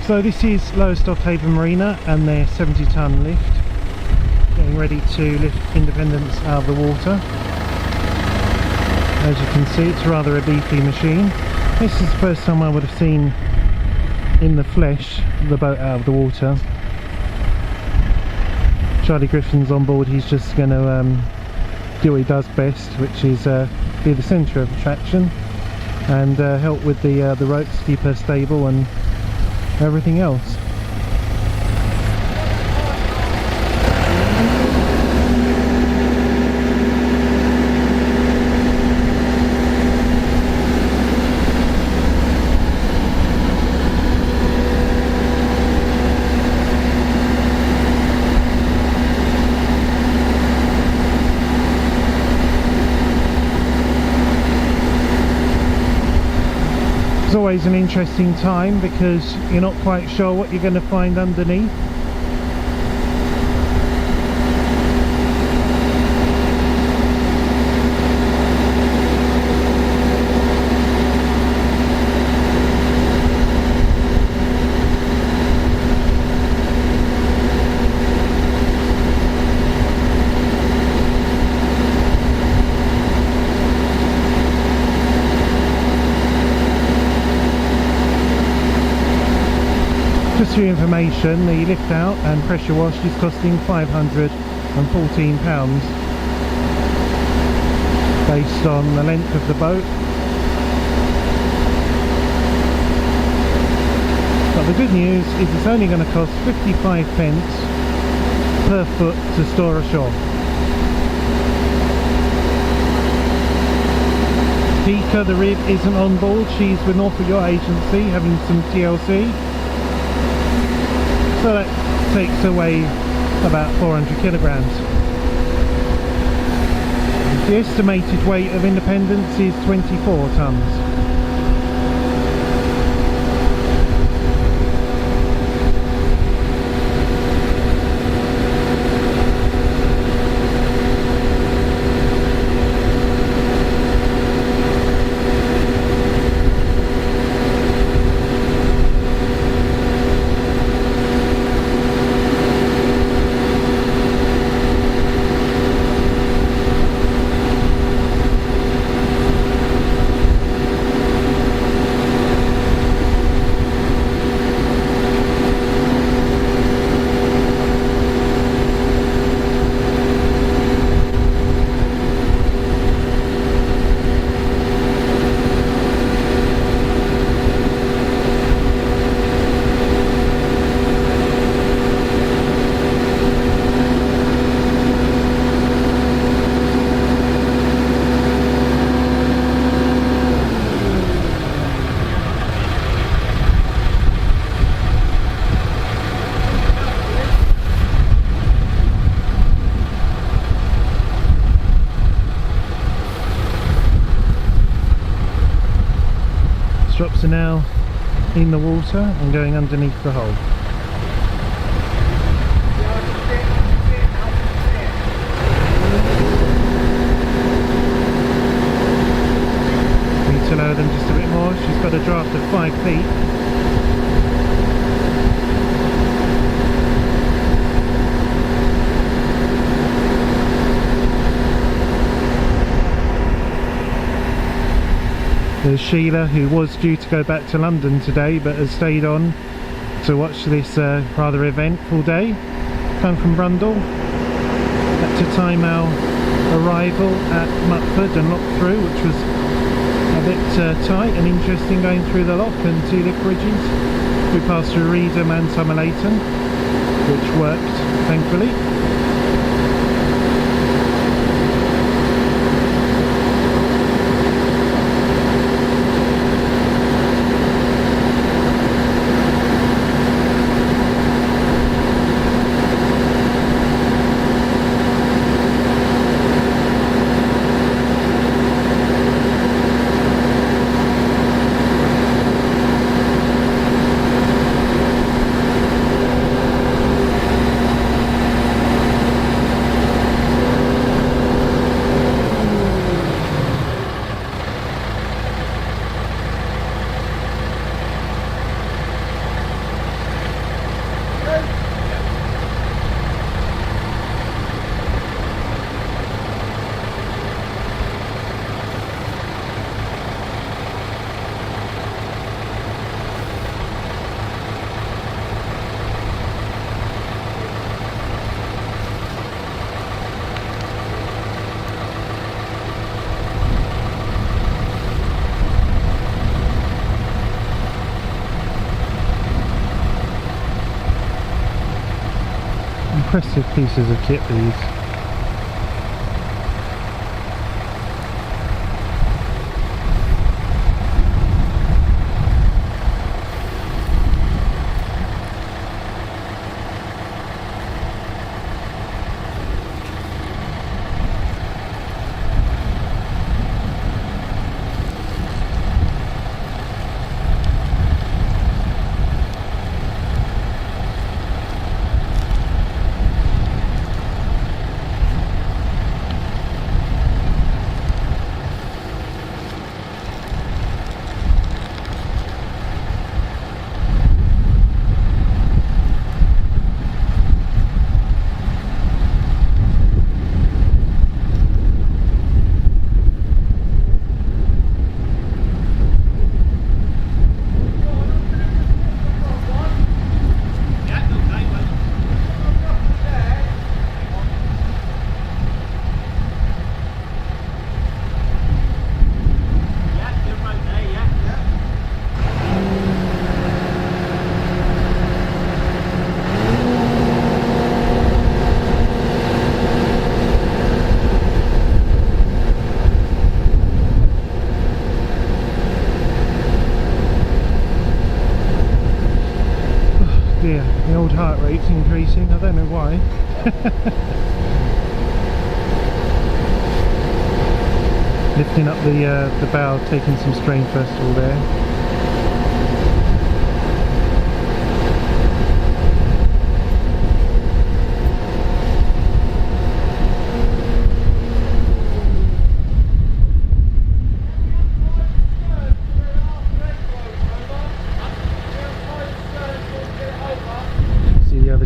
So this is Lowestoft Haven Marina and their 70-ton lift, getting ready to lift Independence out of the water. As you can see, it's rather a beefy machine. This is the first time I would have seen in the flesh the boat out of the water. Charlie Griffin's on board. He's just going to do what he does best, which is be the centre of attraction and help with the ropes, keep her stable and everything else. It's always an interesting time because you're not quite sure what you're going to find underneath. Just for your information, the lift out and pressure wash is costing £514 based on the length of the boat. But the good news is it's only going to cost 55 pence per foot to store ashore. Pika, the rib, isn't on board. She's with Norfolk Yacht Agency having some TLC. So that takes away about 400 kilograms. The estimated weight of Independence is 24 tons. Drops are now in the water and going underneath the hull. Need to lower them just a bit more. She's got a draft of 5 feet. There's Sheila, who was due to go back to London today but has stayed on to watch this rather eventful day. Come from Brundall. Had to time our arrival at Mutford and lock through, which was a bit tight and interesting going through the lock and 2 lift bridges. We passed through Reedham and Somerleyton, which worked thankfully. Impressive pieces of kit these. Dear, the old heart rate's increasing, I don't know why. Lifting up the bow, taking some strain first of all there.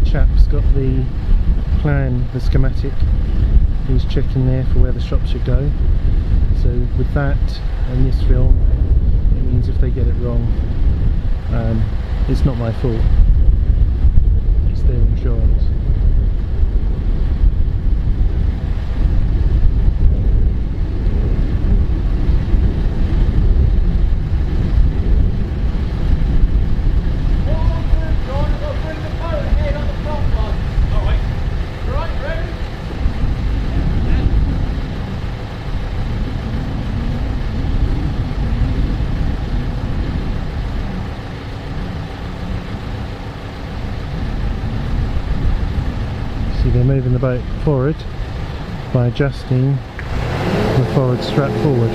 Chap's got the plan, the schematic. He's checking there for where the shop should go. So with that and this film, it means if they get it wrong, it's not my fault. It's their insurance. They're moving the boat forward by adjusting the forward strap forward.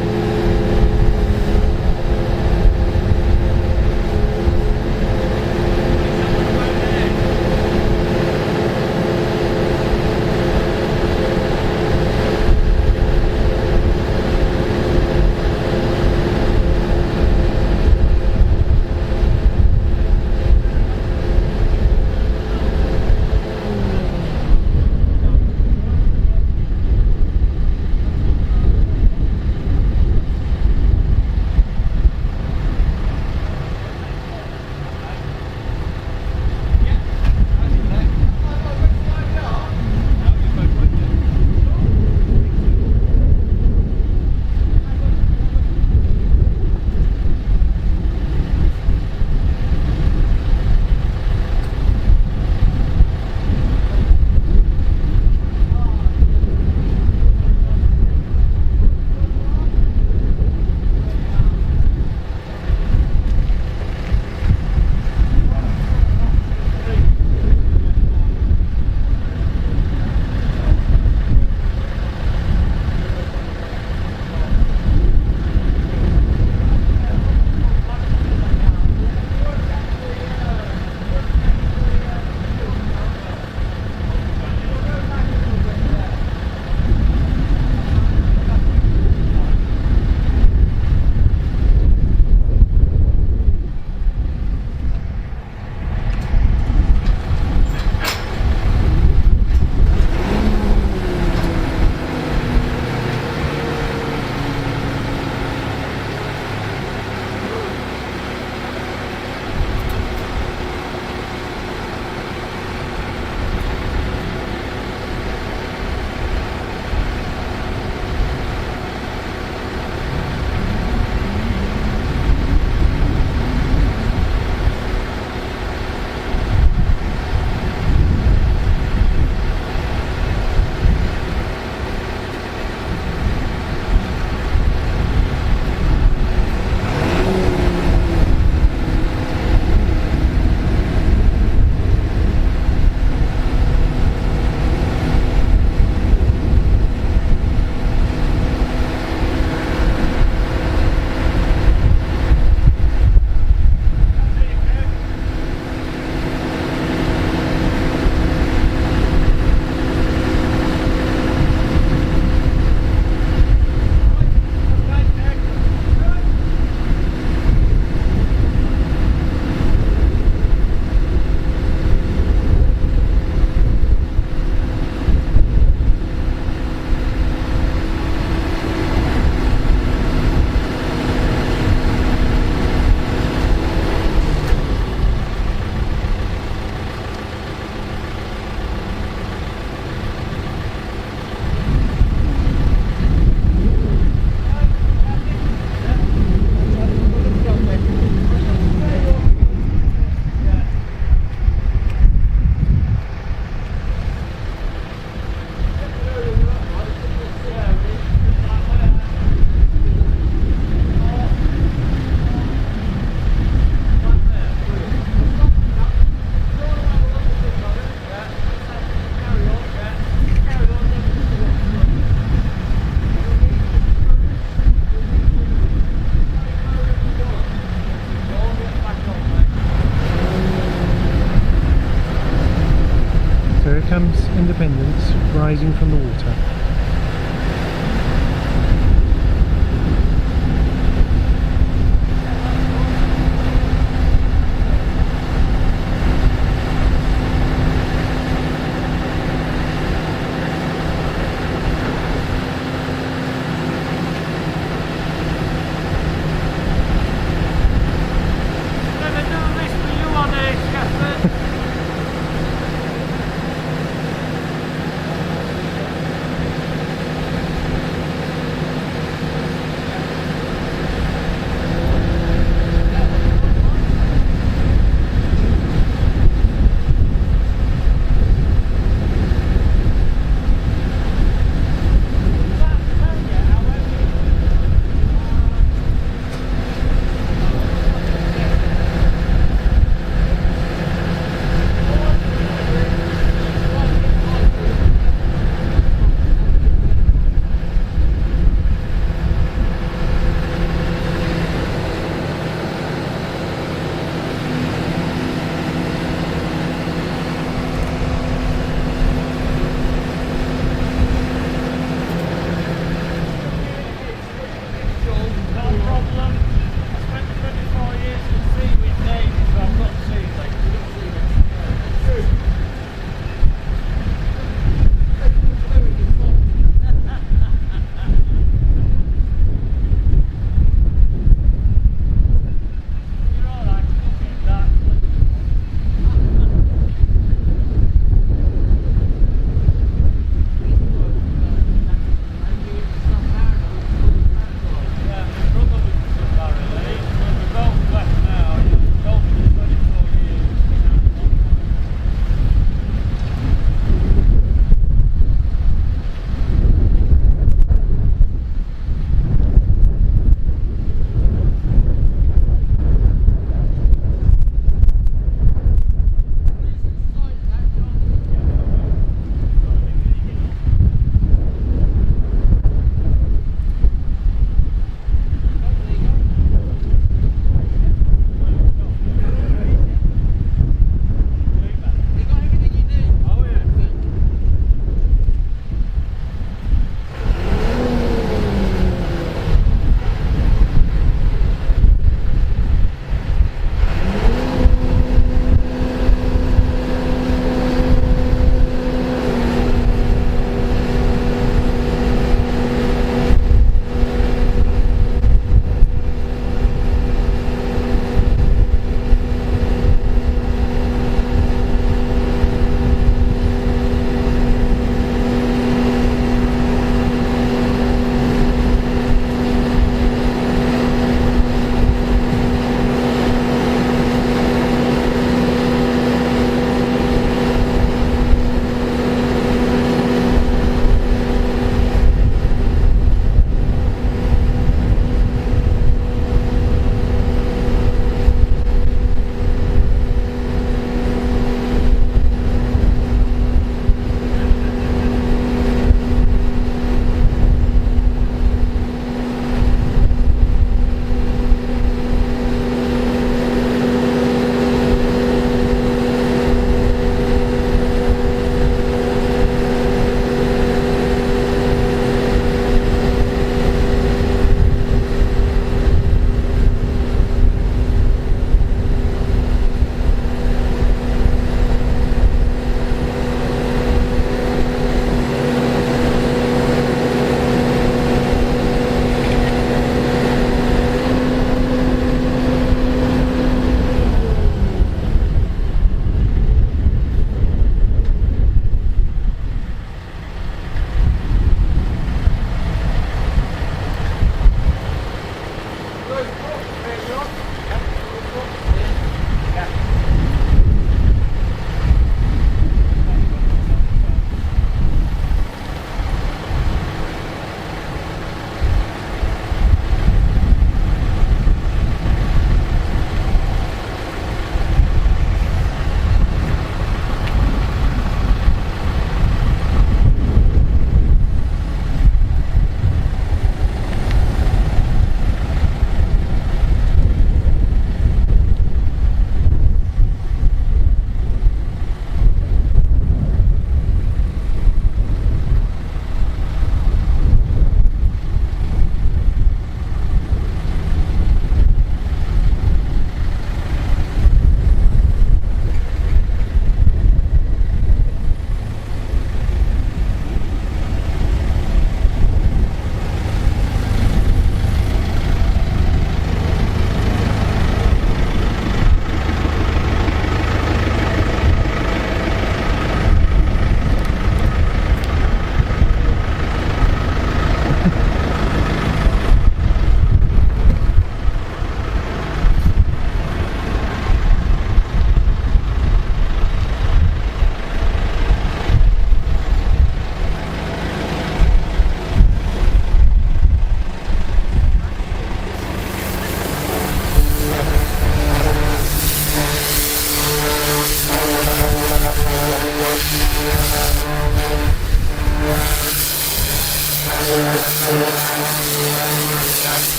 tiny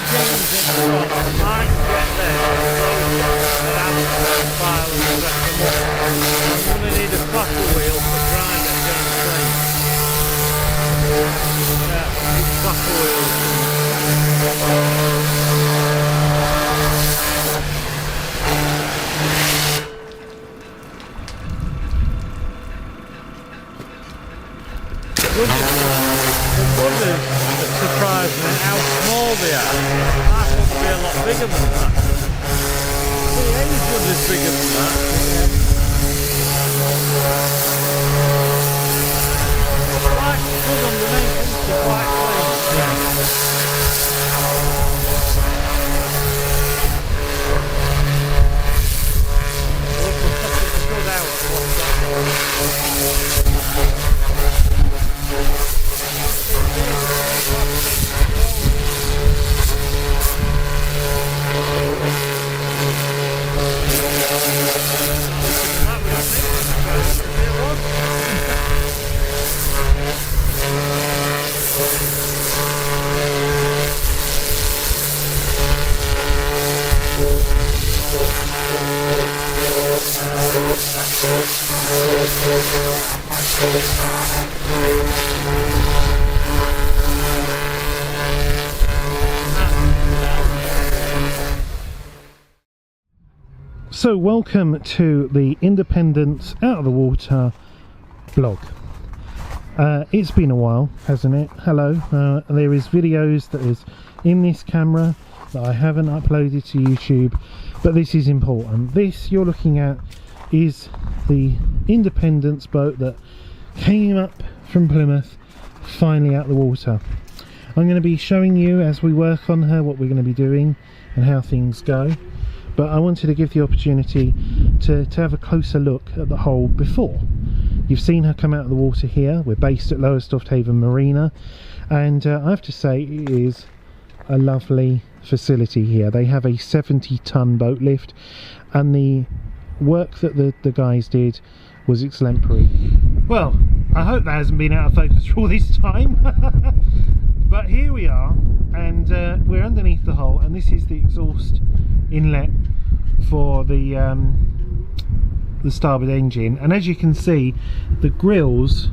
dings in the rock might get there without file and press them up. I'm going to need a proper wheel for trying to get clean. Yeah, proper wheels. The buzzers that surprised me how small they are. I thought they'd be a lot bigger than that. The engine is bigger than that. Quite good underneath, isn't it? Quite clean. Yeah. Look, we're taking a good hour to watch that. So welcome to the Independence Out of the Water vlog. It's been a while, hasn't it? Hello. There is videos that is in this camera that I haven't uploaded to YouTube, but this is important. This you're looking at is the Independence boat that came up from Plymouth, finally out the water. I'm going to be showing you as we work on her what we're going to be doing and how things go, but I wanted to give the opportunity to have a closer look at the hull before. You've seen her come out of the water here. We're based at Lowestoft Haven Marina, and I have to say it is a lovely facility here. They have a 70-ton boat lift, and the work that the guys did was exemplary. Well, I hope that hasn't been out of focus for all this time. But here we are, and we're underneath the hull, and this is the exhaust inlet for the starboard engine. And as you can see, the grills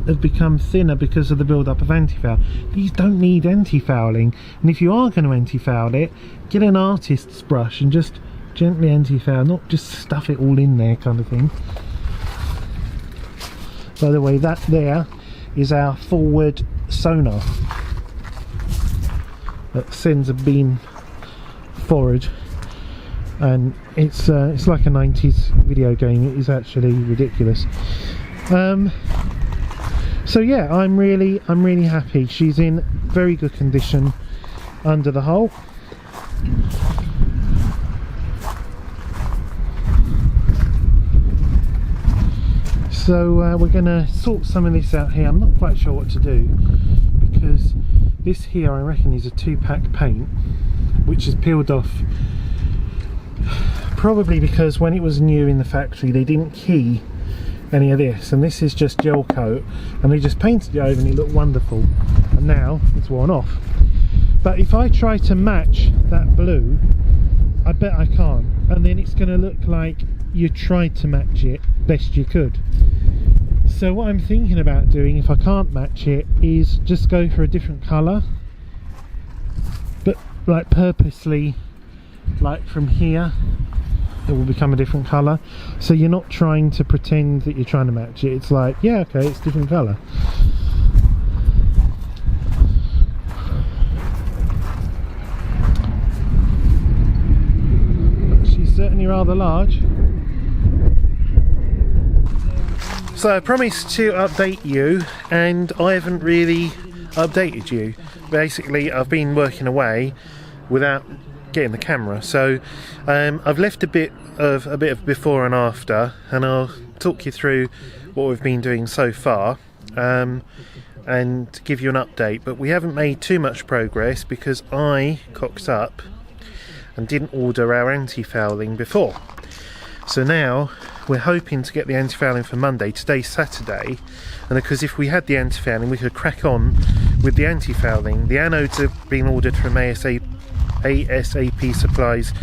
have become thinner because of the build-up of antifoul. These don't need antifouling, and if you are going to antifoul it, get an artist's brush and just gently antifoul, not just stuff it all in there kind of thing. By the way, that there is our forward sonar that sends a beam forward, and it's like a 90s video game. It is actually ridiculous. So yeah, I'm really happy. She's in very good condition under the hull. So we're going to sort some of this out here. I'm not quite sure what to do, because this here I reckon is a 2-pack paint which is peeled off, probably because when it was new in the factory they didn't key any of this, and this is just gel coat, and they just painted it over and it looked wonderful, and now it's worn off. But if I try to match that blue, I bet I can't, and then it's going to look like you tried to match it best you could. So what I'm thinking about doing, if I can't match it, is just go for a different colour, but like purposely, like from here it will become a different colour, so you're not trying to pretend that you're trying to match it. It's like, yeah, okay, it's a different colour. She's certainly rather large. So I promised to update you, and I haven't really updated you. Basically, I've been working away without getting the camera, so I've left a bit of before and after, and I'll talk you through what we've been doing so far, and give you an update. But we haven't made too much progress because I cocked up and didn't order our anti-fouling before. So now we're hoping to get the antifouling for Monday. Today's Saturday, and because if we had the antifouling we could crack on with the antifouling. The anodes have been ordered from ASAP supplies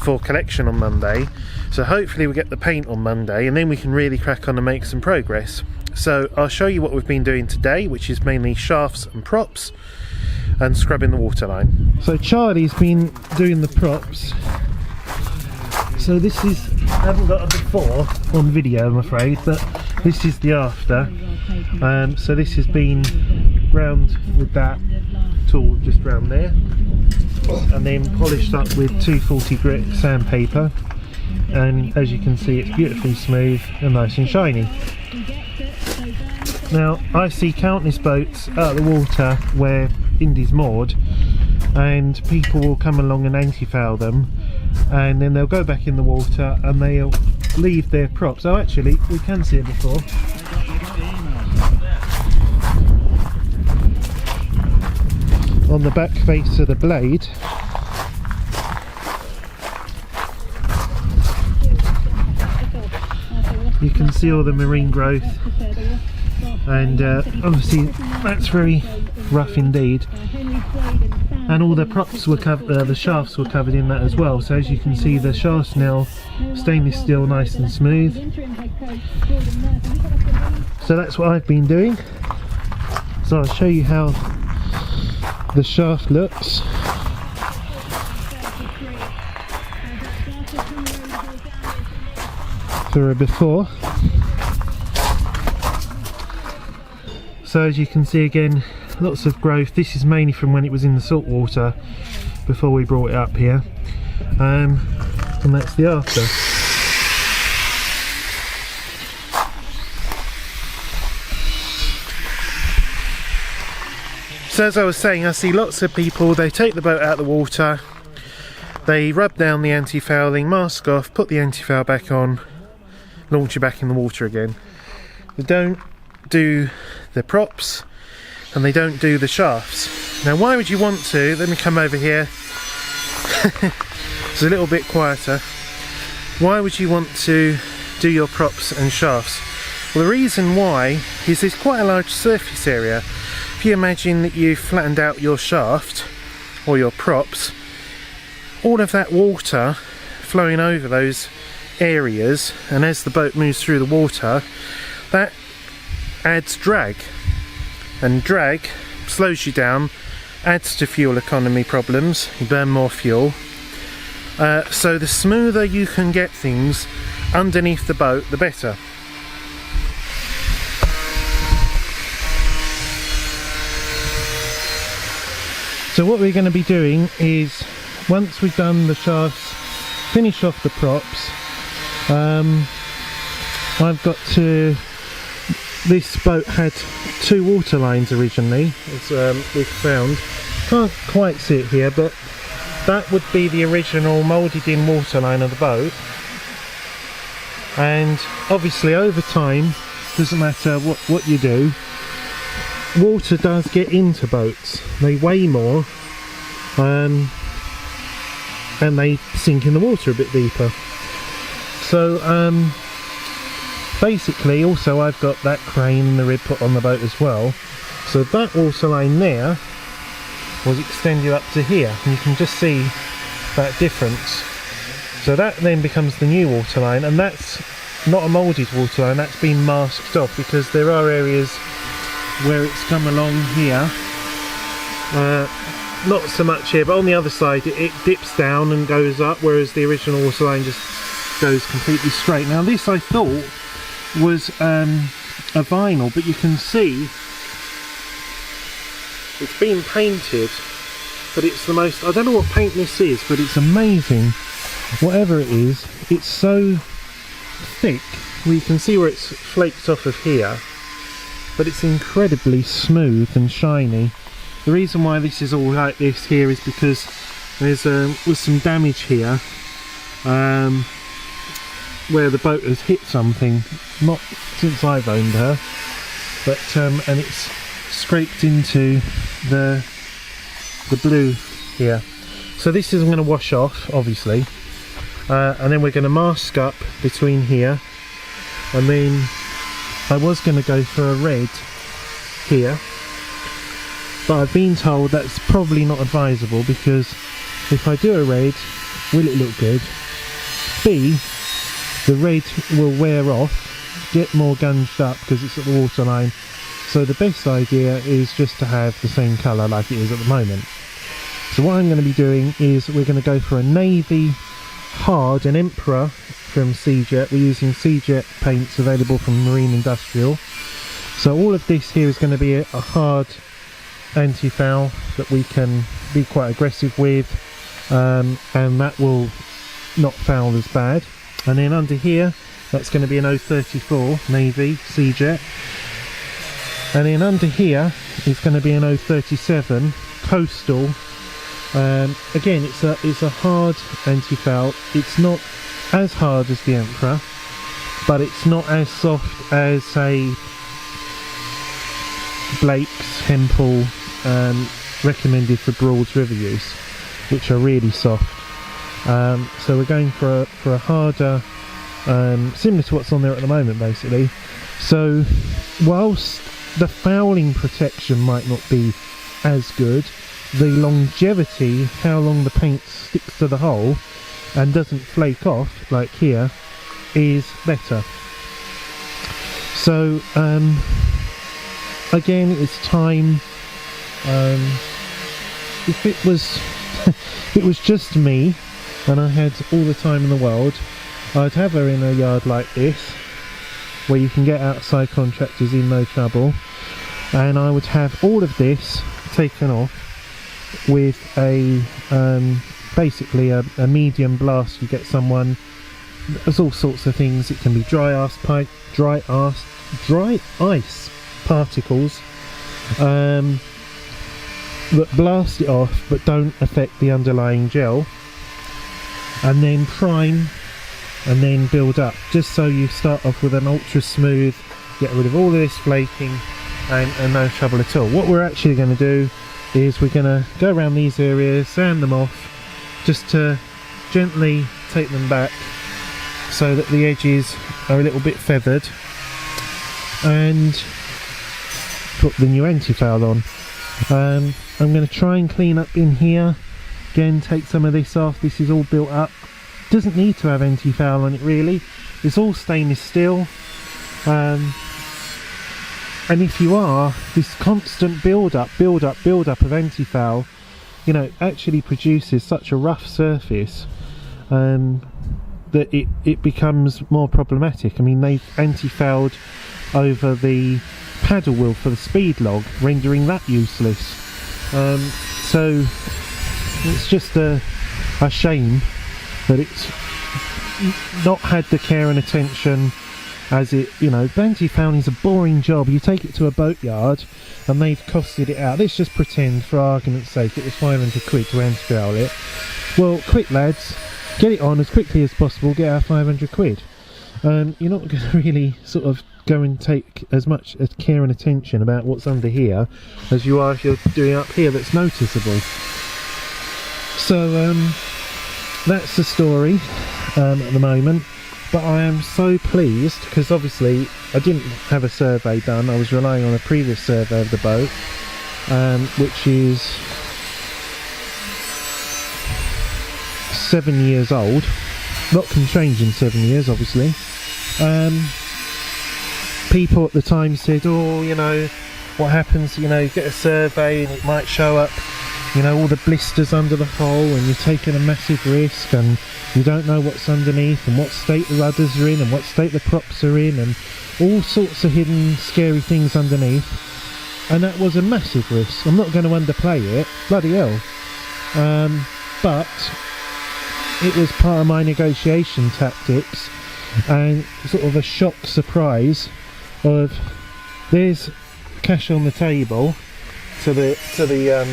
for collection on Monday, so hopefully we'll get the paint on Monday and then we can really crack on and make some progress. So I'll show you what we've been doing today, which is mainly shafts and props and scrubbing the waterline. So Charlie's been doing the props. So this is, I haven't got a before on video I'm afraid, but this is the after. So this has been round with that tool just round there, and then polished up with 240 grit sandpaper, and as you can see it's beautifully smooth and nice and shiny. Now I see countless boats out of the water where Indy's moored, and people will come along and anti-foul them, and then they'll go back in the water and they'll leave their props. Oh, actually we can see it before. On the back face of the blade you can see all the marine growth, and obviously that's very rough indeed, and all the props were covered, the shafts were covered in that as well. So as you can see the shafts now stainless steel, nice and smooth. So that's what I've been doing. So I'll show you how the shaft looks. For a before. So as you can see again, lots of growth. This is mainly from when it was in the salt water before we brought it up here, and that's the after. So as I was saying, I see lots of people, they take the boat out of the water, they rub down the anti-fouling, mask off, put the anti-foul back on, launch it back in the water again. They don't do the props and they don't do the shafts. Now why would you want to? Let me come over here. It's a little bit quieter. Why would you want to do your props and shafts? Well, the reason why is there's quite a large surface area. If you imagine that you've flattened out your shaft or your props, all of that water flowing over those areas, and as the boat moves through the water, that adds drag, and drag slows you down, adds to fuel economy problems, you burn more fuel. So the smoother you can get things underneath the boat, the better. So what we're going to be doing is, once we've done the shafts, finish off the props, I've got to, this boat had 2 water lines originally, as we've found. Can't quite see it here, but that would be the original moulded in water line of the boat. And obviously over time, doesn't matter what you do, water does get into boats. They weigh more, and they sink in the water a bit deeper. So basically, also I've got that crane and the rib put on the boat as well. So that water line there was extended up to here, and you can just see that difference. So that then becomes the new water line, and that's not a moulded water line, that's been masked off, because there are areas where it's come along here, not so much here, but on the other side it dips down and goes up, whereas the original water line just goes completely straight. Now this I thought was a vinyl, but you can see it's been painted, but it's the most, I don't know what paint this is, but it's amazing. Whatever it is, it's so thick, well, you can see where it's flaked off of here, but it's incredibly smooth and shiny. The reason why this is all like this here is because there's was some damage here where the boat has hit something, not since I've owned her, but and it's scraped into the blue here. So this is, I'm going to wash off obviously, and then we're going to mask up between here, and then I was going to go for a red here, but I've been told that's probably not advisable, because if I do a red, will it look good? B, the red will wear off, get more gunged up because it's at the waterline. So the best idea is just to have the same colour like it is at the moment. So what I'm going to be doing is we're going to go for a navy hard, an Emperor from Seajet. We're using Seajet paints available from Marine Industrial. So all of this here is going to be a hard anti-foul that we can be quite aggressive with, and that will not foul as bad. And then under here, that's going to be an 034 navy Seajet, and then under here is going to be an 037 coastal. Again, it's a hard anti-foul. It's not as hard as the Emperor, but it's not as soft as, say, Blake's Hempel, recommended for Broad's river use, which are really soft. So we're going for a harder, similar to what's on there at the moment, basically. So whilst the fouling protection might not be as good, the longevity, how long the paint sticks to the hull and doesn't flake off like here, is better. So again, it's time. If it was if it was just me and I had all the time in the world, I'd have her in a yard like this where you can get outside contractors in no trouble, and I would have all of this taken off with a basically a medium blast. You get someone, there's all sorts of things. It can be dry ice particles that blast it off but don't affect the underlying gel, and then prime and then build up, just so you start off with an ultra smooth, get rid of all of this flaking and no trouble at all. What we're actually going to do is we're going to go around these areas, sand them off, just to gently take them back so that the edges are a little bit feathered, and put the new anti-foul on. I'm going to try and clean up in here again, take some of this off. This is all built up, doesn't need to have anti-foul on it really, it's all stainless steel. And if you are, this constant build up of anti-foul, you know, actually produces such a rough surface that it becomes more problematic. I mean, they've anti-fouled over the paddle wheel for the speed log, rendering that useless. So it's just a shame that it's not had the care and attention as it, you know. Anti-fouling is a boring job. You take it to a boatyard and they've costed it out. Let's just pretend, for argument's sake, it was 500 quid to anti-foul it. Well, quick lads, get it on as quickly as possible, get our 500 quid. You're not going to really sort of go and take as much care and attention about what's under here as you are if you're doing up here that's noticeable. So that's the story at the moment. But I am so pleased, because obviously I didn't have a survey done. I was relying on a previous survey of the boat, which is 7 years old. A lot can change in 7 years, obviously. People at the time said, oh, you know, what happens, you know, you get a survey and it might show up, you know, all the blisters under the hull, and you're taking a massive risk, and you don't know what's underneath and what state the rudders are in and what state the props are in, and all sorts of hidden scary things underneath. And that was a massive risk. I'm not going to underplay it, bloody hell. But it was part of my negotiation tactics, and sort of a shock surprise of, there's cash on the table to the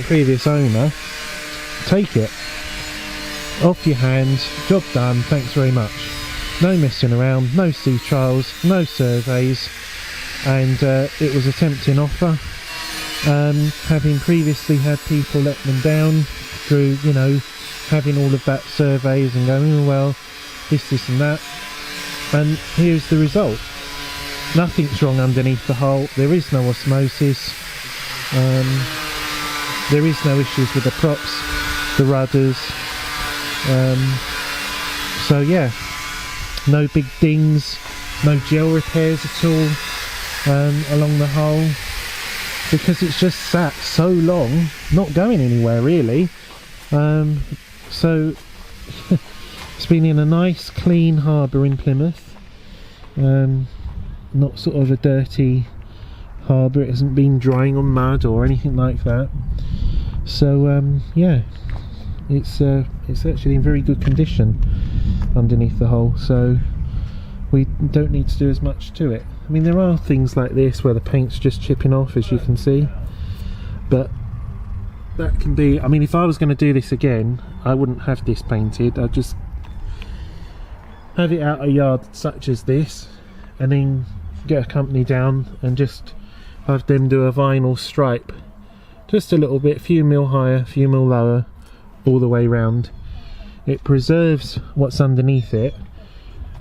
previous owner, take it, off your hands, job done, thanks very much. No messing around, no sea trials, no surveys, and it was a tempting offer. Having previously had people let them down through, you know, having all of that surveys and going, oh well, this and that, and here's the result. Nothing's wrong underneath the hull. There is no osmosis. There is no issues with the props, the rudders. So yeah, no big dings, no gel repairs at all along the hull, because it's just sat so long, not going anywhere really. So it's been in a nice clean harbour in Plymouth, not sort of a dirty harbour. It hasn't been drying on mud or anything like that. So yeah, it's actually in very good condition underneath the hull, so we don't need to do as much to it. I mean, there are things like this where the paint's just chipping off, as you can see, but that can be, I mean, if I was going to do this again, I wouldn't have this painted. I'd just have it out a yard such as this, and then get a company down and just have them do a vinyl stripe, just a little bit, few mil higher, few mil lower, all the way round. It preserves what's underneath it.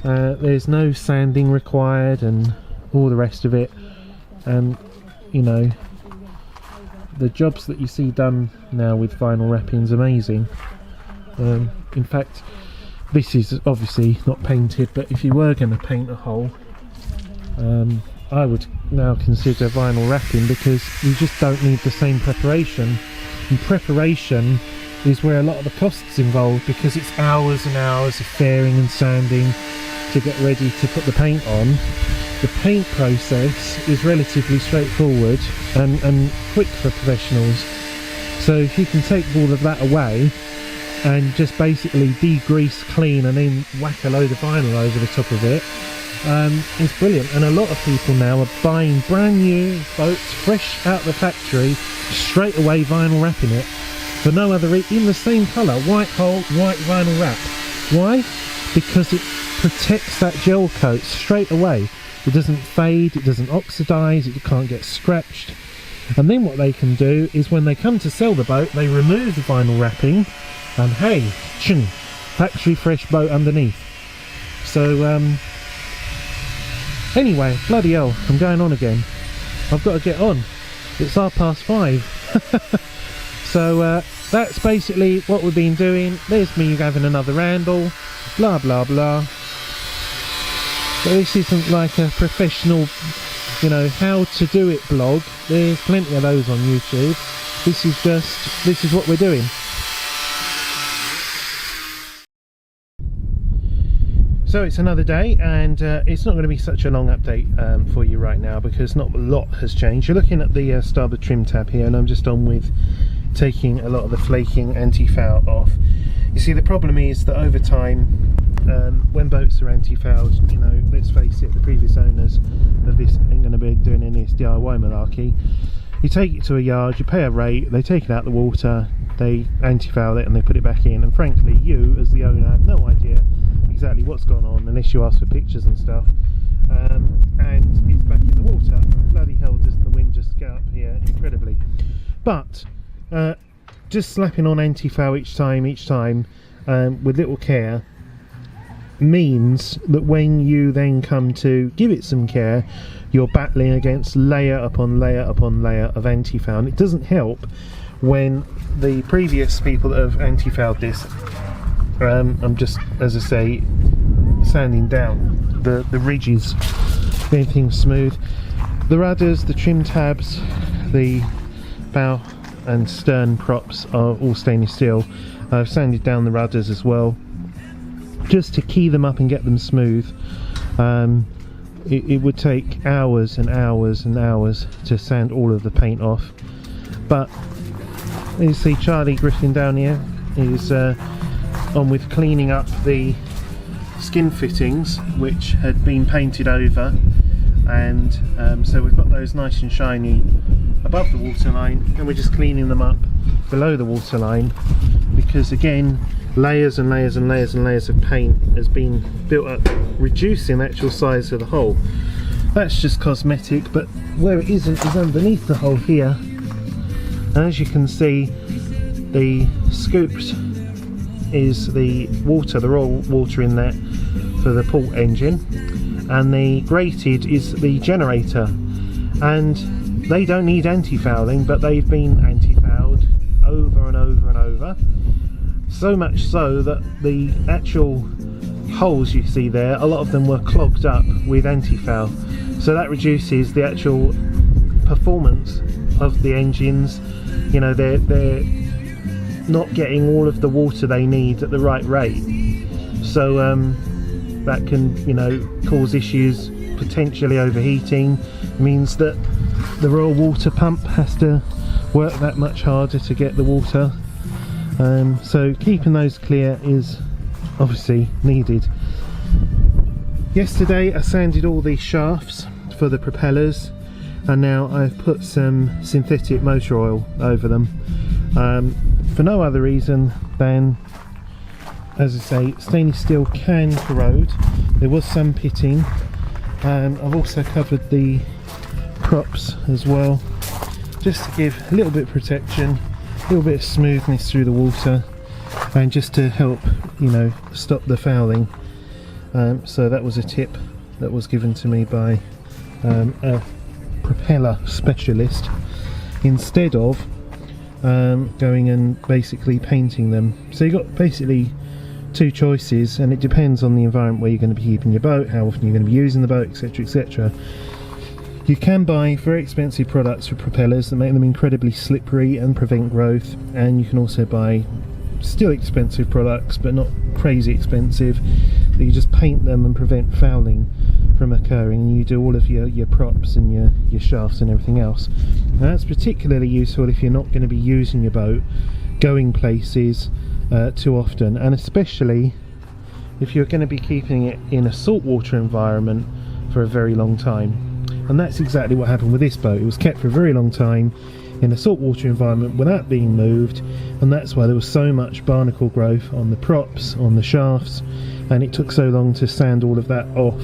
There's no sanding required and all the rest of it, and you know, the jobs that you see done now with vinyl wrapping is amazing. In fact, this is obviously not painted, but if you were going to paint a hull, I would now consider vinyl wrapping, because you just don't need the same preparation, and preparation is where a lot of the costs involved, because it's hours and hours of fairing and sanding to get ready to put the paint on. The paint process is relatively straightforward and quick for professionals, so if you can take all of that away and just basically degrease, clean, and then whack a load of vinyl over the top of it, it's brilliant. And a lot of people now are buying brand new boats fresh out the factory, straight away vinyl wrapping it for no other reason, in the same colour, white hull, white vinyl wrap. Why? Because it protects that gel coat straight away. It doesn't fade, it doesn't oxidise, it can't get scratched. And then what they can do is, when they come to sell the boat, they remove the vinyl wrapping, and hey, ching, factory fresh boat underneath. So anyway, bloody hell, I'm going on again. I've got to get on. It's 5:30. So that's basically what we've been doing. There's me having another ramble, blah blah blah. But this isn't like a professional, you know, how to do it blog. There's plenty of those on YouTube. This is what we're doing. So it's another day, and it's not going to be such a long update for you right now, because not a lot has changed. You're looking at the starboard trim tab here, and I'm just on with taking a lot of the flaking anti-foul off. You see, the problem is that over time, when boats are anti-fouled, you know, let's face it, the previous owners of this ain't going to be doing any of this DIY malarkey. You take it to a yard, you pay a rate, they take it out the water, they anti-foul it and they put it back in, and frankly, you as the owner have no idea exactly what's gone on unless you ask for pictures and stuff, and it's back in the water. Bloody hell, doesn't the wind just get up here incredibly. But just slapping on anti-foul each time with little care means that when you then come to give it some care, you're battling against layer upon layer upon layer of anti-foul. And it doesn't help when the previous people that have anti-fouled this, I'm just, as I say, sanding down the ridges, getting things smooth. The rudders, the trim tabs, the bow and stern props are all stainless steel. I've sanded down the rudders as well, just to key them up and get them smooth. It would take hours and hours and hours to sand all of the paint off, but you see Charlie Griffin down here is on with cleaning up the skin fittings which had been painted over, and so we've got those nice and shiny above the waterline, and we're just cleaning them up below the waterline, because again, layers and layers and layers and layers of paint has been built up, reducing the actual size of the hole. That's just cosmetic, but where it isn't is underneath the hole here. And as you can see, the scoops is the water, the raw water inlet for the port engine, and the grated is the generator, and they don't need anti-fouling, but they've been anti-fouled over and over and over, so much so that the actual holes you see there, a lot of them were clogged up with anti-foul, so that reduces the actual performance of the engines. You know, they're not getting all of the water they need at the right rate, so that can, you know, cause issues, potentially overheating, means that the raw water pump has to work that much harder to get the water, so keeping those clear is obviously needed. Yesterday I sanded all these shafts for the propellers, and now I've put some synthetic motor oil over them, for no other reason than, as I say, stainless steel can corrode. There was some pitting. I've also covered the props as well, just to give a little bit of protection, a little bit of smoothness through the water, and just to help, you know, stop the fouling. So that was a tip that was given to me by a propeller specialist, instead of going and basically painting them. So you've got basically two choices, and it depends on the environment where you're going to be keeping your boat, how often you're going to be using the boat, etc, etc. You can buy very expensive products for propellers that make them incredibly slippery and prevent growth, and you can also buy still expensive products, but not crazy expensive, that you just paint them and prevent fouling from occurring, and you do all of your props and your shafts and everything else. Now that's particularly useful if you're not going to be using your boat going places too often, and especially if you're going to be keeping it in a saltwater environment for a very long time. And that's exactly what happened with this boat. It was kept for a very long time in a saltwater environment without being moved, and that's why there was so much barnacle growth on the props, on the shafts, and it took so long to sand all of that off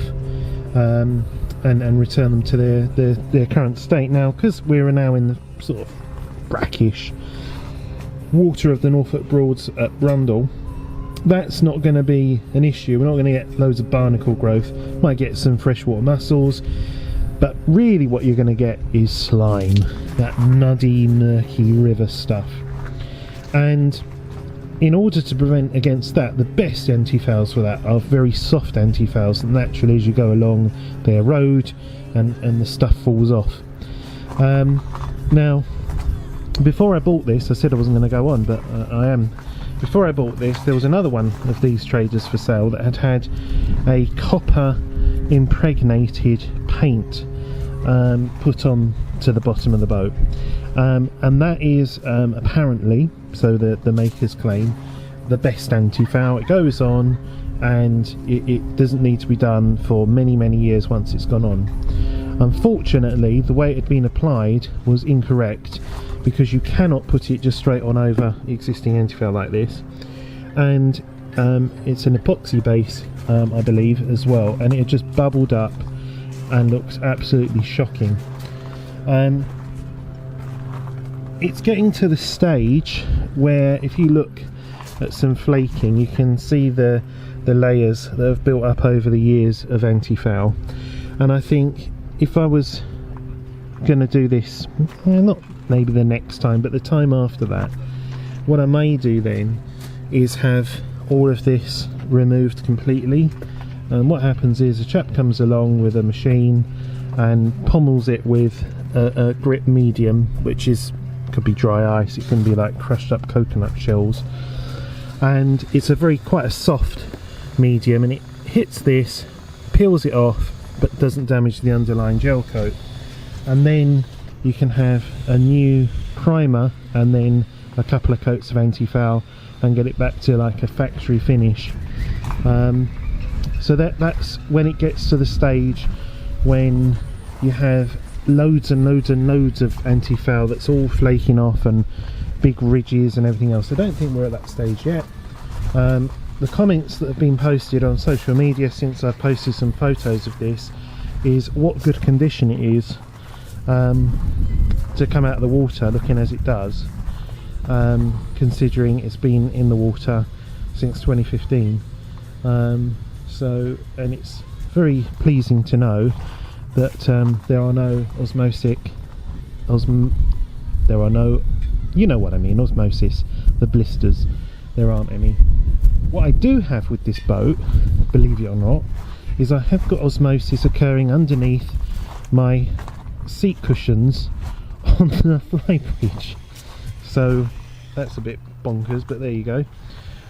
and return them to their current state. Now, because we're now in the sort of brackish water of the Norfolk Broads at Brundall, that's not going to be an issue. We're not going to get loads of barnacle growth. Might get some freshwater mussels, but really what you're going to get is slime, that nuddy, murky river stuff. And in order to prevent against that, the best antifouls for that are very soft antifouls that naturally, as you go along, they erode and the stuff falls off. Now, before I bought this, I said I wasn't going to go on, but I am. Before I bought this, there was another one of these traders for sale that had a copper impregnated paint put on to the bottom of the boat, and that is apparently, so the makers claim, the best anti-foul. It goes on, and it doesn't need to be done for many years once it's gone on. Unfortunately, the way it had been applied was incorrect, because you cannot put it just straight on over existing anti-foul like this, and it's an epoxy base, I believe, as well, and it just bubbled up and looks absolutely shocking. It's getting to the stage where, if you look at some flaking, you can see the layers that have built up over the years of anti-foul. And I think if I was going to do this, not maybe the next time, but the time after that, what I may do then is have all of this removed completely. And what happens is a chap comes along with a machine and pommels it with a grip medium, which could be dry ice, it can be like crushed up coconut shells, and it's quite a soft medium, and it hits this, peels it off, but doesn't damage the underlying gel coat. And then you can have a new primer and then a couple of coats of anti-foul and get it back to like a factory finish. So that's when it gets to the stage when you have loads and loads of anti-foul that's all flaking off and big ridges and everything else. I don't think we're at that stage yet. The comments that have been posted on social media since I've posted some photos of this is what good condition it is to come out of the water looking as it does, considering it's been in the water since 2015. And it's very pleasing to know that there are no you know what I mean, osmosis, the blisters, there aren't any. What I do have with this boat, believe it or not, is I have got osmosis occurring underneath my seat cushions on the flybridge. So that's a bit bonkers, but there you go.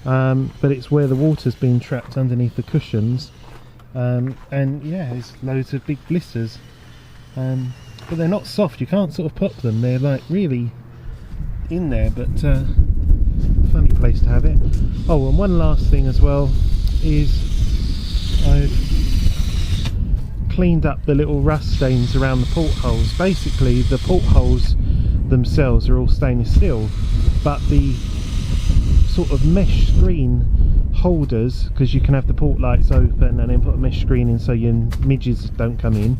But it's where the water's been trapped underneath the cushions, and yeah, there's loads of big blisters, but they're not soft, you can't sort of pop them, they're like really in there, but funny place to have it. Oh, and one last thing as well is I've cleaned up the little rust stains around the portholes. Basically the portholes themselves are all stainless steel, but the sort of mesh screen holders, because you can have the port lights open and then put a mesh screen in so your midges don't come in,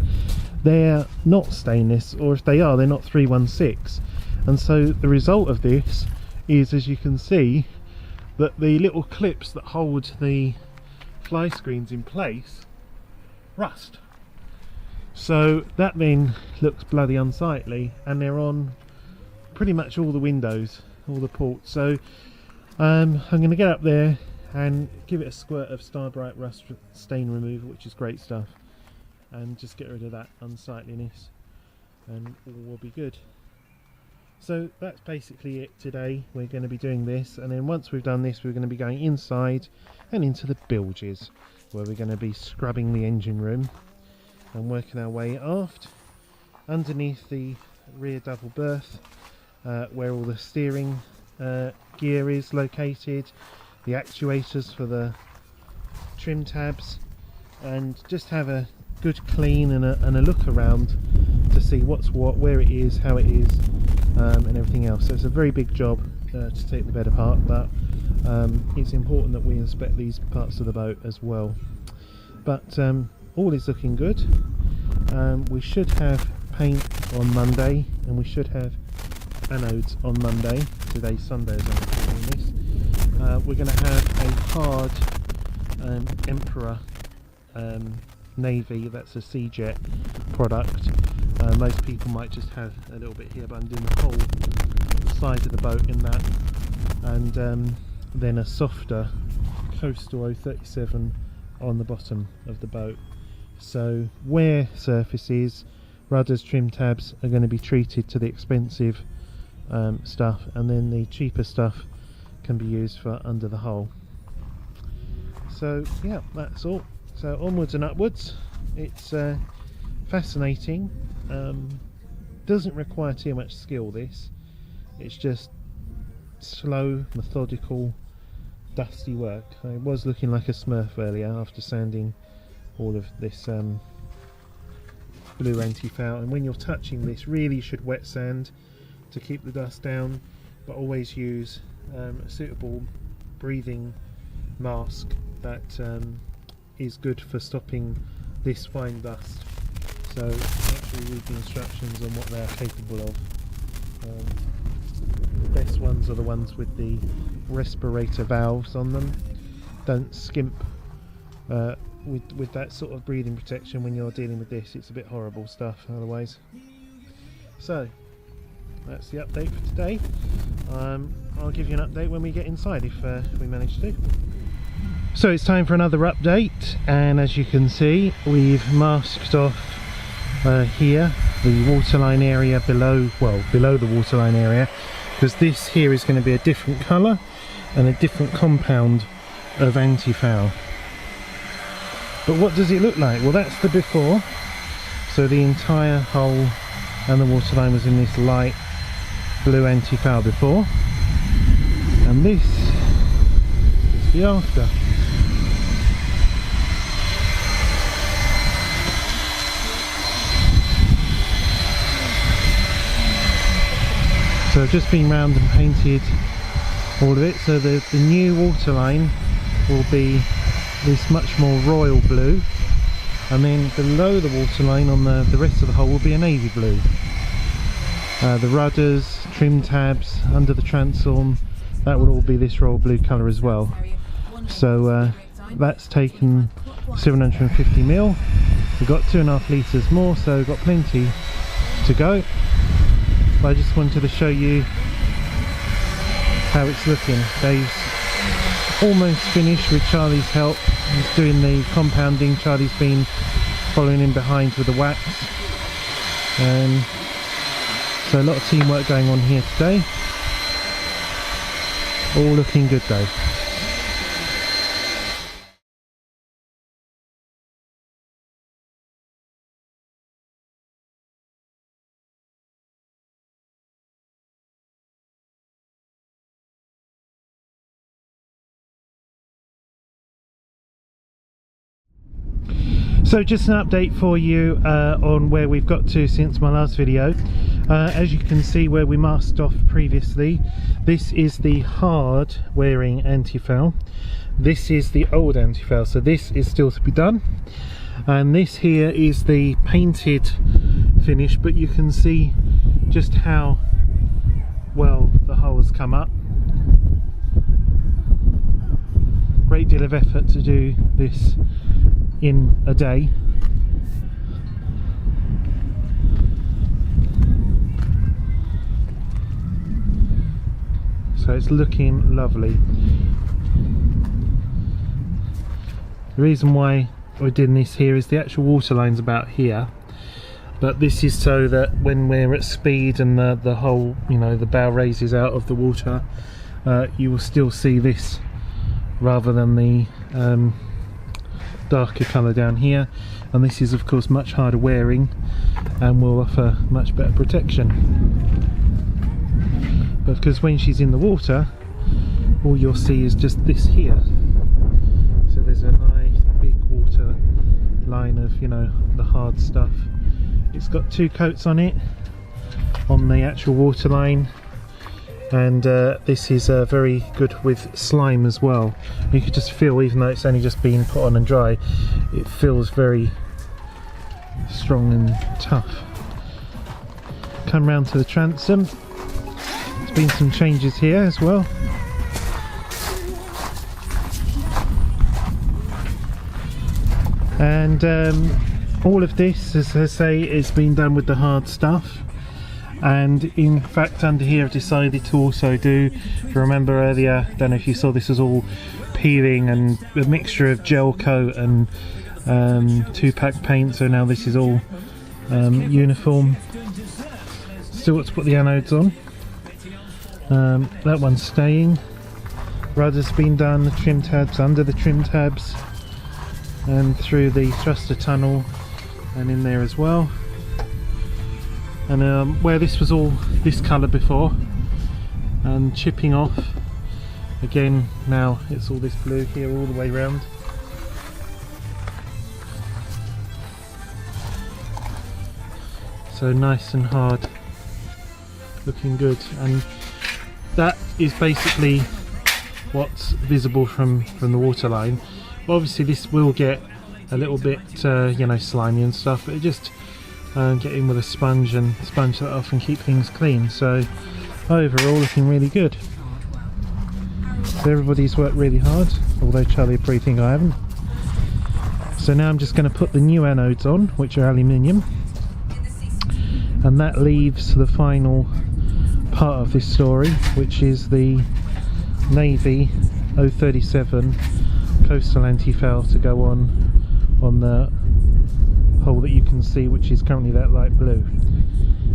they're not stainless, or if they are, they're not 316. And so the result of this is, as you can see, that the little clips that hold the fly screens in place rust. So that then looks bloody unsightly, and they're on pretty much all the windows, all the ports. So I'm going to get up there and give it a squirt of Starbright rust stain removal, which is great stuff, and just get rid of that unsightliness, and all will be good. So that's basically it today. We're going to be doing this, and then once we've done this, we're going to be going inside and into the bilges, where we're going to be scrubbing the engine room and working our way aft underneath the rear double berth, where all the steering gear is located, the actuators for the trim tabs, and just have a good clean and a look around to see what's what, where it is, how it is, and everything else. So it's a very big job to take the bed apart, but it's important that we inspect these parts of the boat as well. But all is looking good. We should have paint on Monday, and we should have anodes on Monday. Today's Sunday as I'm doing this. We're going to have a hard Emperor navy, that's a Sea-Jet product. Most people might just have a little bit here, but I'm doing the whole side of the boat in that, and then a softer Coastal 037 on the bottom of the boat. So wear surfaces, rudders, trim tabs are going to be treated to the expensive stuff, and then the cheaper stuff can be used for under the hull. So yeah, that's all. So onwards and upwards. It's fascinating. Doesn't require too much skill, this. It's just slow, methodical, dusty work. I was looking like a smurf earlier after sanding all of this blue antifoul, and when you're touching this, really you should wet sand to keep the dust down, but always use a suitable breathing mask that is good for stopping this fine dust. So actually read the instructions on what they are capable of. The best ones are the ones with the respirator valves on them. Don't skimp with that sort of breathing protection when you're dealing with this. It's a bit horrible stuff otherwise. So that's the update for today. I'll give you an update when we get inside if we manage to. So it's time for another update, and as you can see, we've masked off here the waterline area below the waterline area, because this here is going to be a different colour and a different compound of antifoul. But what does it look like? Well, that's the before. So the entire hull and the waterline was in this light blue antifoul before, and this is the after. So I've just been round and painted all of it. So the new waterline will be this much more royal blue, and then below the waterline on the rest of the hull will be a navy blue. The rudders, trim tabs, under the transom, that will all be this royal blue colour as well. So that's taken 750ml. We've got 2.5 litres more, so we've got plenty to go. But I just wanted to show you how it's looking. Dave's almost finished with Charlie's help. He's doing the compounding. Charlie's been following in behind with the wax. So a lot of teamwork going on here today. All looking good though. So just an update for you on where we've got to since my last video. As you can see where we masked off previously, this is the hard wearing antifoul. This is the old antifoul, so this is still to be done. And this here is the painted finish, but you can see just how well the hull has come up. Great deal of effort to do this in a day. So it's looking lovely. The reason why we're doing this here is the actual water line's about here, but this is so that when we're at speed and the whole, you know, the bow raises out of the water, you will still see this rather than the darker colour down here. And this is of course much harder wearing and will offer much better protection. But because when she's in the water, all you'll see is just this here. So there's a nice big water line of, you know, the hard stuff. It's got 2 coats on it on the actual water line, and this is very good with slime as well. You could just feel, even though it's only just been put on and dry, it feels very strong and tough. Come round to the transom. There's been some changes here as well. And all of this, as I say, is being done with the hard stuff. And in fact under here I've decided to also do, if you remember earlier, I don't know if you saw, this was all peeling and a mixture of gel coat and 2-pack paint, so now this is all uniform. Still got to put the anodes on. That one's staying. Rudder's been done, the trim tabs under the trim tabs and through the thruster tunnel and in there as well. And where this was all this colour before and chipping off, again now it's all this blue here all the way round. So nice and hard, looking good. And that is basically what's visible from the water line. Obviously this will get a little bit you know, slimy and stuff, but it just get in with a sponge and sponge that off and keep things clean. So overall looking really good. So everybody's worked really hard, although Charlie probably think I haven't. So now I'm just going to put the new anodes on, which are aluminium, and that leaves the final part of this story, which is the navy 037 coastal antifoul to go on the hole that you can see, which is currently that light blue.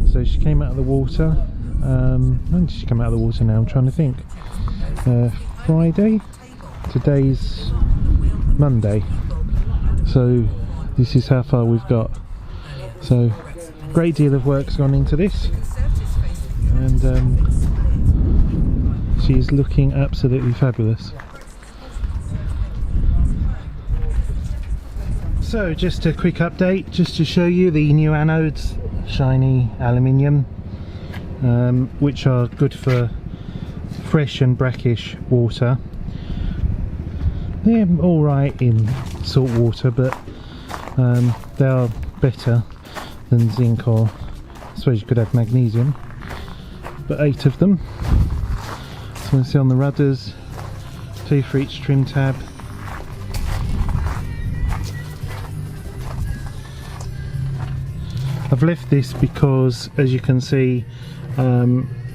So she came out of the water. When did she come out of the water now? I'm trying to think. Friday. Today's Monday. So this is how far we've got. So great deal of work's gone into this, and she's looking absolutely fabulous. So just a quick update, just to show you the new anodes, shiny aluminium, which are good for fresh and brackish water. They're alright in salt water, but they are better than zinc, or I suppose you could have magnesium, but 8 of them. So you can see on the rudders, 2 for each trim tab. I've left this because, as you can see,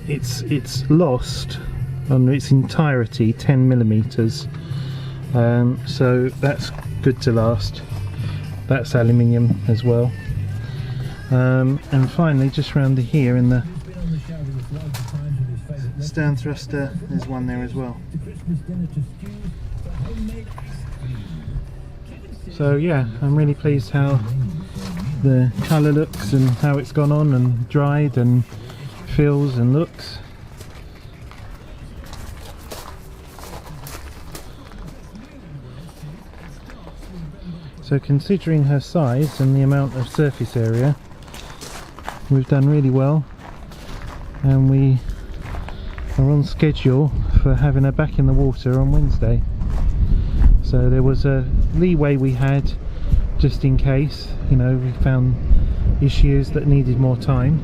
it's lost on its entirety 10 millimeters. So that's good to last. That's aluminium as well. And finally, just round here in the stern thruster, there's one there as well. So yeah, I'm really pleased how the colour looks and how it's gone on and dried and feels and looks. So considering her size and the amount of surface area, we've done really well, and we are on schedule for having her back in the water on Wednesday. So there was a leeway we had just in case, you know, we found issues that needed more time,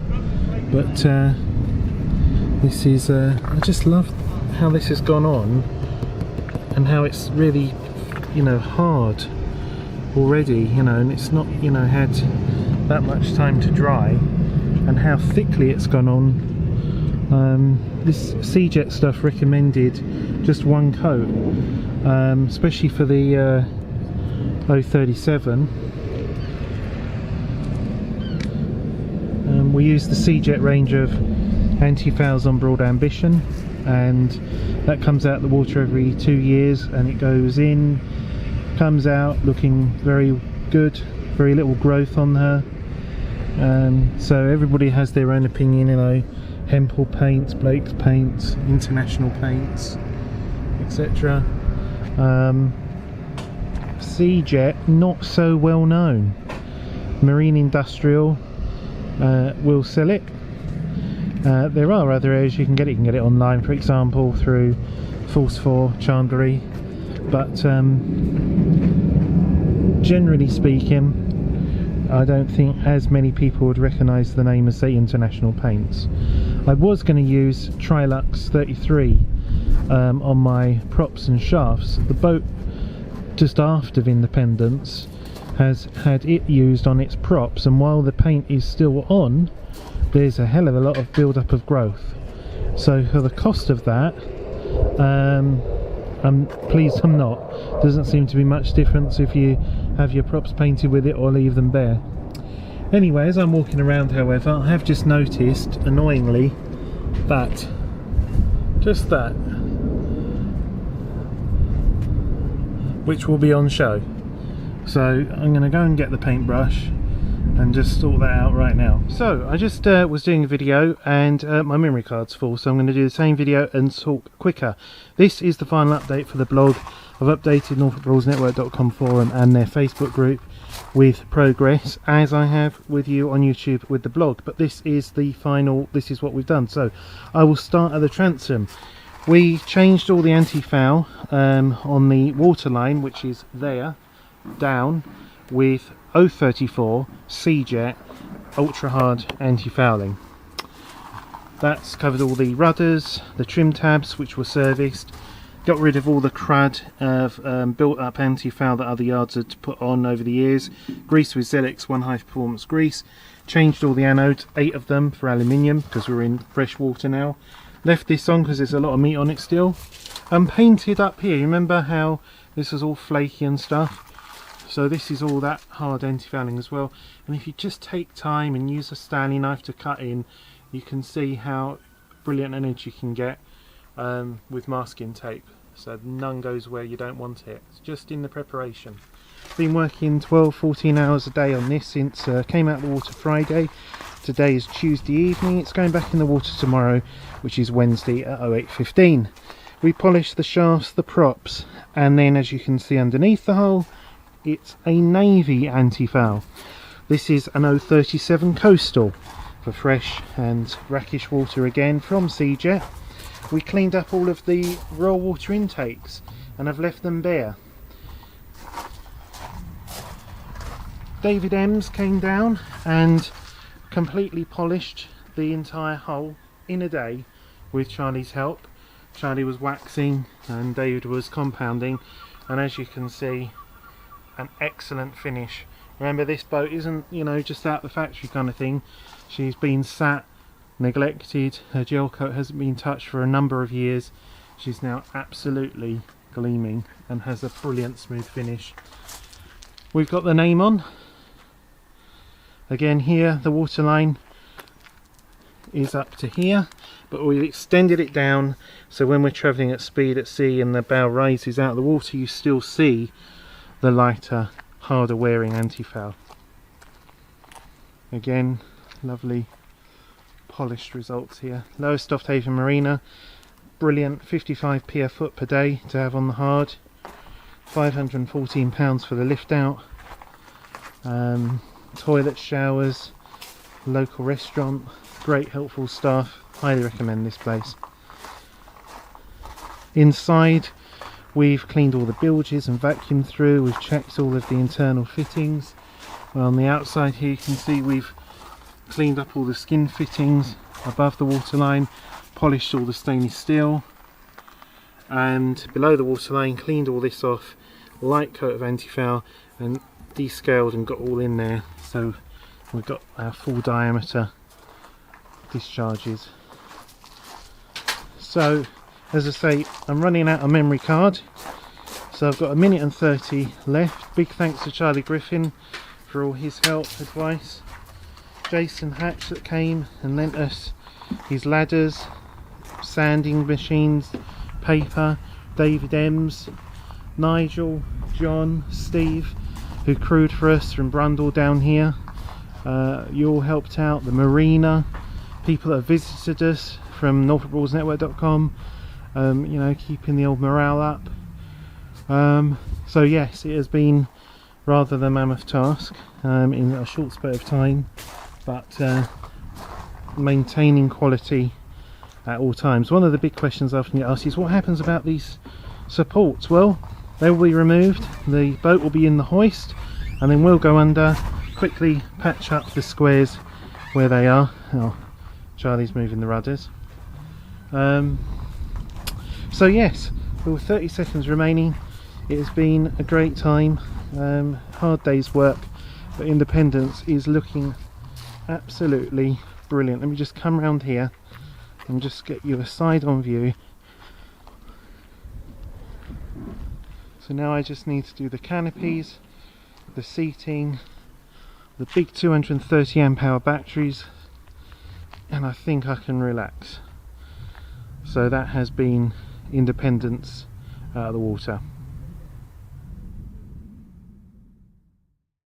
but this is I just love how this has gone on and how it's really, you know, hard already, you know, and it's not, you know, had that much time to dry, and how thickly it's gone on. This C-Jet stuff recommended just one coat, especially for the 037. We use the C-Jet range of antifouls on Broad Ambition, and that comes out the water every 2 years, and it goes in, comes out looking very good, very little growth on her. So everybody has their own opinion, you know, Hempel paints, Blake's paints, International paints, etc. C-Jet, not so well known. Marine Industrial will sell it. There are other areas you can get it. You can get it online, for example, through Force 4, Chandlery, but generally speaking, I don't think as many people would recognise the name as, say, International paints. I was going to use Trilux 33 on my props and shafts. The boat just aft of Independence has had it used on its props, and while the paint is still on, there's a hell of a lot of build-up of growth. So for the cost of that, I'm pleased I'm not. Doesn't seem to be much difference if you have your props painted with it or leave them bare. Anyway, as I'm walking around, however, I have just noticed, annoyingly, that, just that, which will be on show. So I'm going to go and get the paintbrush and just sort that out right now. So I just was doing a video, and my memory card's full, so I'm going to do the same video and talk quicker. This is the final update for the blog. I've updated NorfolkRulesNetwork.com forum and their Facebook group with progress, as I have with you on YouTube with the blog, but this is the final, this is what we've done. So I will start at the transom. We changed all the anti-foul on the waterline, which is there, down, with 034 C-Jet ultra hard anti-fouling. That's covered all the rudders, the trim tabs which were serviced, got rid of all the crud of built up anti-foul that other yards had put on over the years, greased with Zelix 1 high performance grease, changed all the anodes, 8 of them for aluminium because we're in fresh water now, left this on because there's a lot of meat on it still, and painted up here. Remember how this was all flaky and stuff? So this is all that hard anti-fouling as well, and if you just take time and use a Stanley knife to cut in, you can see how brilliant an edge you can get with masking tape, so none goes where you don't want it. It's just in the preparation. Been working 12-14 hours a day on this since came out of the water Friday. Today is Tuesday evening. It's going back in the water tomorrow, which is Wednesday at 08:15. We polished the shafts, the props, and then as you can see underneath the hull, it's a navy anti-foul. This is an 037 Coastal for fresh and brackish water again from C-Jet. We cleaned up all of the raw water intakes and have left them bare. David Ems came down and completely polished the entire hull in a day with Charlie's help. Charlie was waxing and David was compounding, and as you can see, an excellent finish Remember, this boat isn't, you know, just out the factory kind of thing. She's been sat, neglected, her gel coat hasn't been touched for a number of years. She's now absolutely gleaming and has a brilliant smooth finish. We've got the name on. Again, here the waterline is up to here, but we've extended it down so when we're travelling at speed at sea and the bow rises out of the water, you still see the lighter, harder wearing antifoul. Again, lovely polished results here. Lowestoft Haven Marina, brilliant, 55p a foot per day to have on the hard, £514 for the lift out. Toilets, showers, local restaurant, great helpful staff, highly recommend this place. Inside we've cleaned all the bilges and vacuumed through, we've checked all of the internal fittings. Well, on the outside here you can see we've cleaned up all the skin fittings above the waterline, polished all the stainless steel, and below the waterline cleaned all this off, light coat of antifoul, and descaled and got all in there, so we've got our full diameter discharges. So as I say, I'm running out of memory card, so I've got 1 minute and 30 left. Big thanks to Charlie Griffin for all his help, advice. Jason Hatch that came and lent us his ladders, sanding machines, paper, David Ems, Nigel, John, Steve, who crewed for us from Brundle down here. You all helped out, the marina, people that have visited us from NorfolkBroadsNetwork.com, you know, keeping the old morale up. So yes, it has been rather the mammoth task in a short spurt of time, but maintaining quality at all times. One of the big questions I often get asked is what happens about these supports? Well, they will be removed, the boat will be in the hoist, and then we'll go under, quickly patch up the squares where they are. Oh, Charlie's moving the rudders. So yes, with 30 seconds remaining, it has been a great time, hard day's work, but Independence is looking absolutely brilliant. Let me just come around here and just get you a side-on view. So now I just need to do the canopies, the seating, the big 230 amp hour batteries, and I think I can relax. So that has been Independence out of the water.